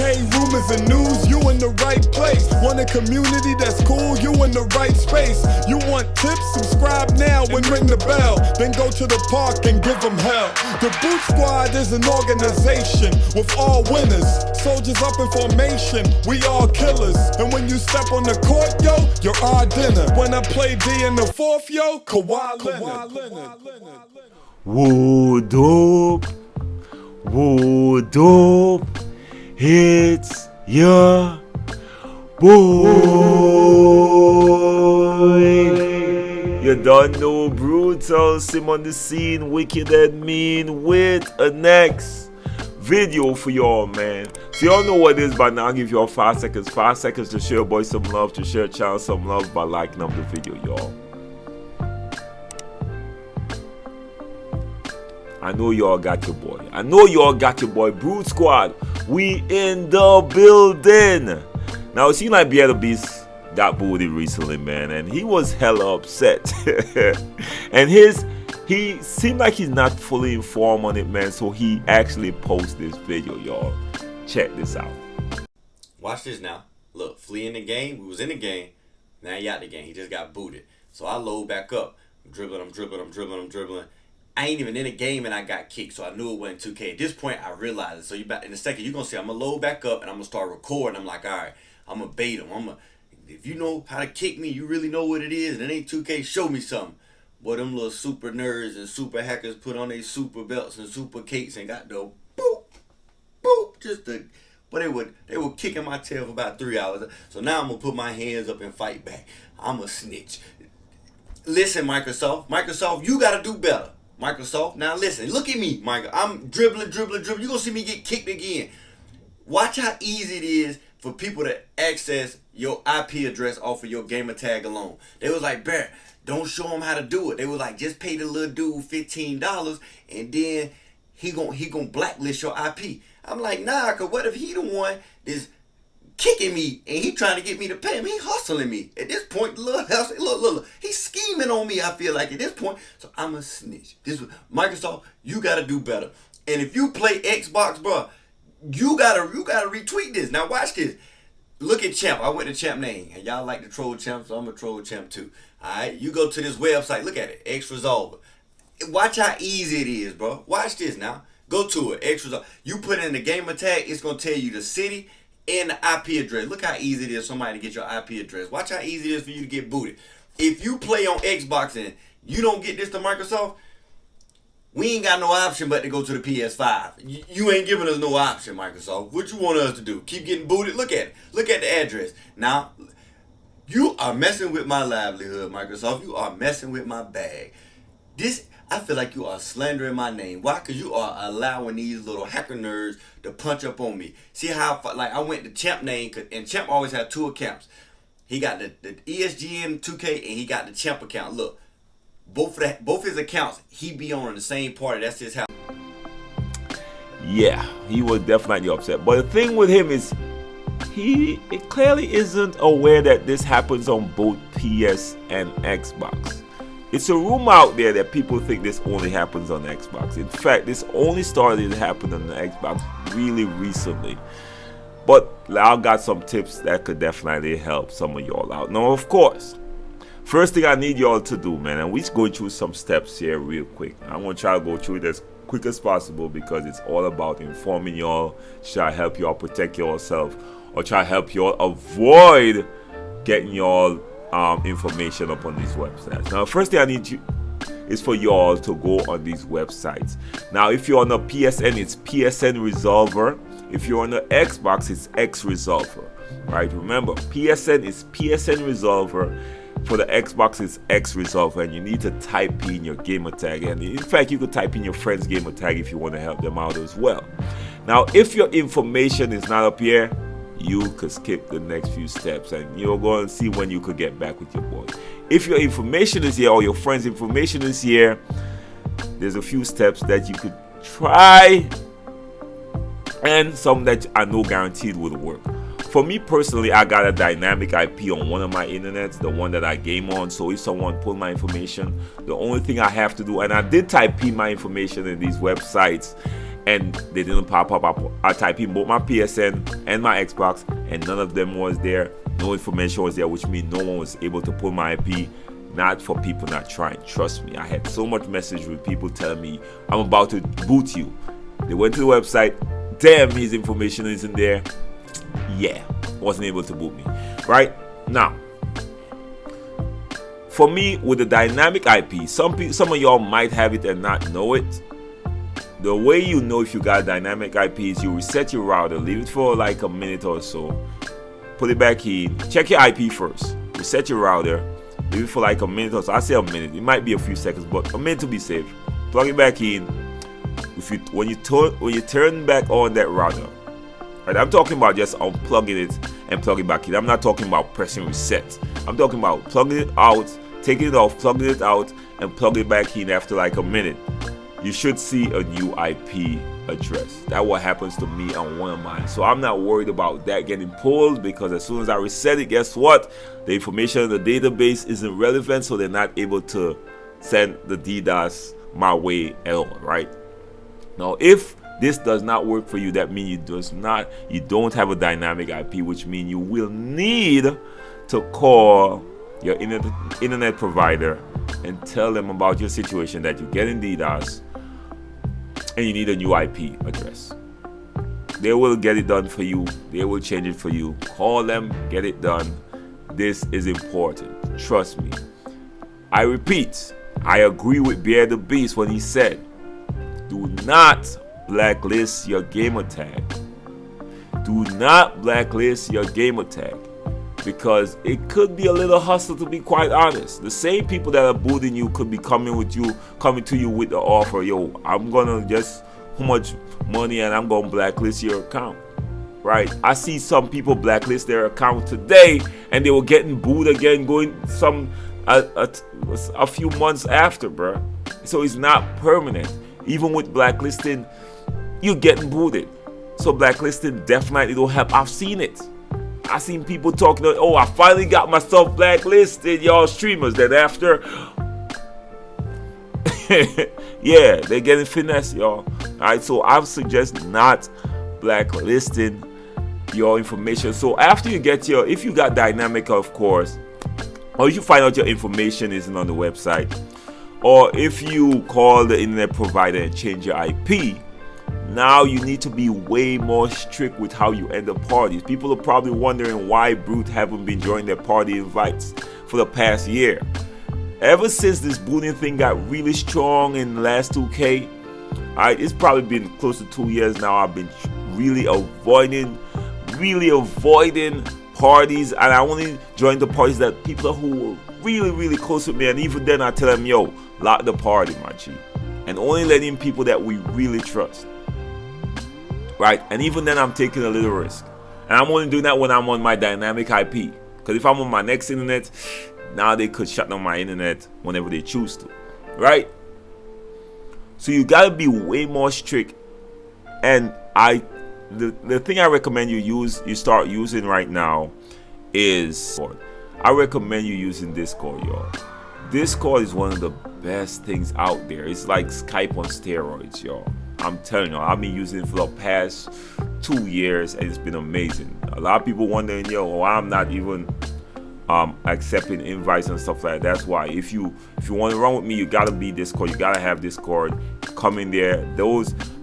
2K rumors and news, you in the right place. Want a community that's cool, you in the right space. You want tips? Subscribe now and ring the bell. Then go to the park and give them hell. The Boot Squad is an organization with all winners. Soldiers up in formation, we all killers. And when you step on the court, yo, you're our dinner. When I play D in the fourth, yo, Kawhi Leonard. Woo dope, woo dope, it's your boy. You don't know Brutal, Sim on the scene, wicked and mean with a next video for y'all, man. So y'all know what it is by now. I'll give y'all 5 seconds. 5 seconds to share boys some love, to share channel some love by liking up the video, y'all. I know y'all got your boy. I know y'all got your boy. Brood Squad, we in the building. Now it seemed like Beata Beast got booted recently, man, and he was hella upset. And he seemed like he's not fully informed on it, man, so he actually posted this video, y'all. Check this out. Watch this now. Look, Flea in the game. We was in the game. Now he out the game. He just got booted. So I load back up. I'm dribbling. I ain't even in the game and I got kicked, so I knew it wasn't 2K. At this point, I realized it. So you back in a second, you're gonna see I'm gonna load back up and I'm gonna start recording. I'm like, all right, I'm gonna bait him. If you know how to kick me, you really know what it is, and it ain't 2K, show me something. Boy, them little super nerds and super hackers put on their super belts and super cakes and got the boop, boop, but they were kicking my tail for about 3 hours. So now I'm gonna put my hands up and fight back. I'm a snitch. Listen, Microsoft, you gotta do better. Microsoft, now listen, look at me, Michael. I'm dribbling. You're gonna see me get kicked again. Watch how easy it is for people to access your IP address off of your gamer tag alone. They was like, Bear, don't show them how to do it. They was like, just pay the little dude $15 and then he gon' blacklist your IP. I'm like, nah, cause what if he the one that's kicking me and he trying to get me to pay him? He hustling me. At this point, look, he's scheming on me, I feel like, at this point. So I'm a snitch. Microsoft, you gotta do better. And if you play Xbox, bro, you gotta retweet this. Now watch this. Look at Champ. I went to Champ name. And y'all like to troll Champ, so I'm gonna troll Champ too. Alright, you go to this website, look at it, X Resolver. Watch how easy it is, bro. Watch this now. Go to it, X Resolver. You put in the gamer tag, it's gonna tell you the city and the IP address. Look how easy it is for somebody to get your IP address. Watch how easy it is for you to get booted. If you play on Xbox and you don't get this to Microsoft, we ain't got no option but to go to the PS5. You ain't giving us no option, Microsoft. What you want us to do? Keep getting booted? Look at it. Look at the address. Now, you are messing with my livelihood, Microsoft. You are messing with my bag. I feel like you are slandering my name. Why? Because you are allowing these little hacker nerds to punch up on me. See how, like, I went to Champ name, and Champ always had 2 accounts. He got the ESGN 2K, and he got the Champ account. Look, both his accounts, he be on the same party. That's his house. Yeah, he was definitely upset. But the thing with him is, he clearly isn't aware that this happens on both PS and Xbox. It's a rumor out there that people think this only happens on Xbox. In fact, this only started happening on the Xbox really recently. But I got some tips that could definitely help some of y'all out. Now, of course, first thing I need y'all to do, man, and we're going through some steps here real quick. I'm going to try to go through it as quick as possible because it's all about informing y'all, try to help y'all protect yourself, or try to help y'all avoid getting y'all information up on these websites. Now, first thing I need you is for y'all to go on these websites. Now, if you're on a PSN, it's PSN Resolver. If you're on the Xbox, it's X Resolver. Right? Remember, PSN is PSN Resolver. For the Xbox, it's X Resolver, and you need to type in your gamer tag. And in fact, you could type in your friend's gamer tag if you want to help them out as well. Now, if your information is not up here, you could skip the next few steps and you'll go and see when you could get back with your boy. If your information is here or your friend's information is here, there's a few steps that you could try and some that I know guaranteed will work. For me personally, I got a dynamic IP on one of my internets, the one that I game on. So if someone pulled my information, the only thing I have to do, and I did type in my information in these websites, and they didn't pop up. I typed in both my PSN and my Xbox, and none of them was there. No information was there, which means no one was able to pull my IP. Not for people not trying. Trust me, I had so much message with people telling me I'm about to boot you. They went to the website. Damn, his information isn't there. Yeah, wasn't able to boot me. Right now, for me with the dynamic IP, some of y'all might have it and not know it. The way you know if you got a dynamic IP is you reset your router, leave it for like a minute or so, put it back in, check your IP first, reset your router, leave it for like a minute or so. I say a minute, it might be a few seconds, but a minute to be safe. Plug it back in. When you turn back on that router, right? I'm talking about just unplugging it and plug it back in. I'm not talking about pressing reset. I'm talking about plugging it out, taking it off, plugging it out, and plug it back in after like a minute. You should see a new IP address. That's what happens to me on one of mine. So I'm not worried about that getting pulled, because as soon as I reset it, guess what? The information in the database isn't relevant, so they're not able to send the DDoS my way at all, right? Now, if this does not work for you, that means you don't have a dynamic IP, which means you will need to call your internet provider and tell them about your situation, that you're getting DDoS and you need a new IP address. They will get it done for you. They will change it for you. Call them, get it done. This is important. Trust me. I repeat, I agree with Bear the Beast when he said, do not blacklist your gamer tag. Do not blacklist your gamer tag, because it could be a little hustle, to be quite honest. The same people that are booting you could be coming to you with the offer, yo, I'm gonna just how much money and I'm gonna blacklist your account. Right? I see some people blacklist their account today and they were getting booed again going a few months after, bro. So it's not permanent. Even with blacklisting, you're getting booted. So blacklisting definitely don't help. I've seen it. I've seen people talking about, oh, I finally got myself blacklisted, y'all streamers. Then after, yeah, they're getting finesse, y'all. Alright, so I would suggest not blacklisting your information. So after you get if you got dynamic, of course, or if you find out your information isn't on the website, or if you call the internet provider and change your IP, now you need to be way more strict with how you enter parties. People are probably wondering why Brute haven't been joining their party invites for the past year. Ever since this booting thing got really strong in the last 2K, it's probably been close to 2 years now. I've been really avoiding parties, and I only join the parties that people who were really close with me, and even then I tell them, yo, lock the party, my G, and only let in people that we really trust, right? And even then I'm taking a little risk, and I'm only doing that when I'm on my dynamic IP, because if I'm on my next internet, now they could shut down my internet whenever they choose to, right? So you gotta be way more strict. And the thing I recommend you start using right now is, I recommend you using Discord, y'all. Discord is one of the best things out there. It's like Skype on steroids, y'all. I'm telling y'all, I've been using it for the past 2 years and it's been amazing. A lot of people wondering, yo, why I'm not even accepting invites and stuff like that. That's why if you want to run with me, you gotta be Discord. You gotta have Discord. Come in there.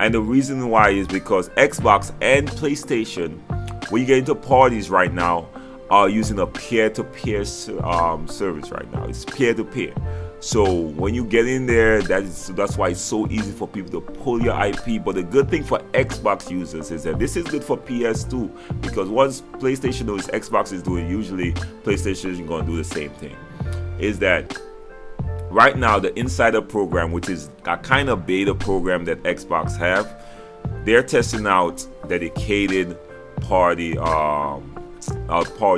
And the reason why is because Xbox and PlayStation, when you get into parties right now, are using a peer-to-peer service right now. It's peer-to-peer. So when you get in there, that's why it's so easy for people to pull your IP. But the good thing for Xbox users is that this is good for PS2, because once PlayStation knows Xbox is doing, usually PlayStation is going to do the same thing. Is that right now the Insider program, which is a kind of beta program that Xbox have, they're testing out dedicated party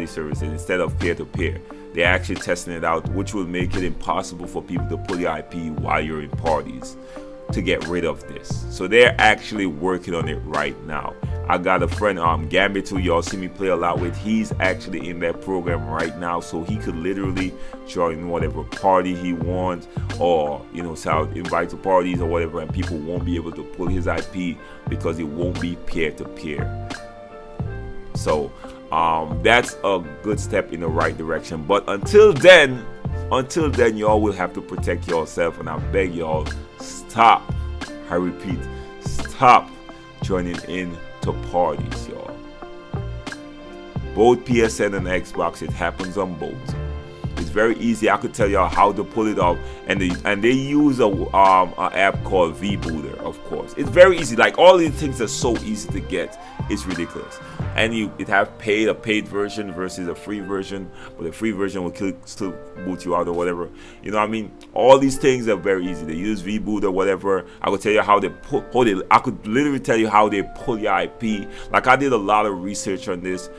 services instead of peer-to-peer. They're actually testing it out, which will make it impossible for people to pull your IP while you're in parties, to get rid of this. So they're actually working on it right now. I got a friend, Gambit, who y'all see me play a lot with. He's actually in that program right now, so he could literally join whatever party he wants, or invite to parties or whatever, and people won't be able to pull his IP because it won't be peer-to-peer. So that's a good step in the right direction. But until then, y'all will have to protect yourself, and I beg y'all, stop. I repeat, stop joining in to parties, y'all. Both PSN and Xbox, it happens on both. It's very easy. I could tell y'all how to pull it off, and they use a app called VBooter, of course. It's very easy. Like, all these things are so easy to get. It's ridiculous. And it have a paid version versus a free version, but the free version will still boot you out or whatever. You know what I mean? All these things are very easy. They use VBooter or whatever. I could tell you I could literally tell you how they pull your IP. Like, I did a lot of research on this,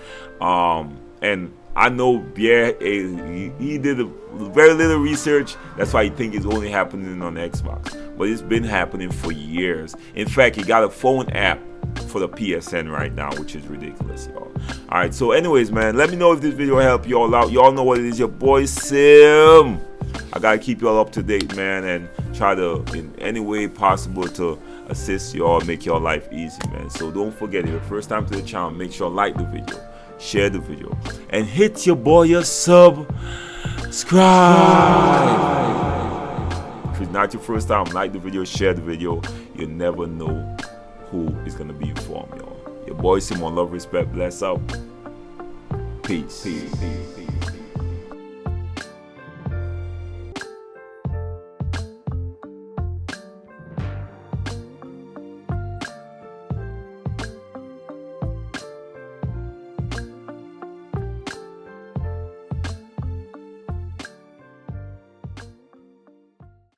and I know Pierre, he did a very little research. That's why he think it's only happening on Xbox. But it's been happening for years. In fact, he got a phone app for the PSN right now, which is ridiculous, y'all. Alright, so anyways, man, let me know if this video helped y'all out. Y'all know what it is, your boy Sim. I gotta keep y'all up to date, man, and try to, in any way possible, to assist y'all, make your life easy, man. So don't forget, if you're first time to the channel, make sure like the video, share the video, and hit your boy a subscribe. If it's not your first time, like the video, share the video. You never know who is gonna be informed, y'all. Your boy Simon, love, respect, bless up. Peace.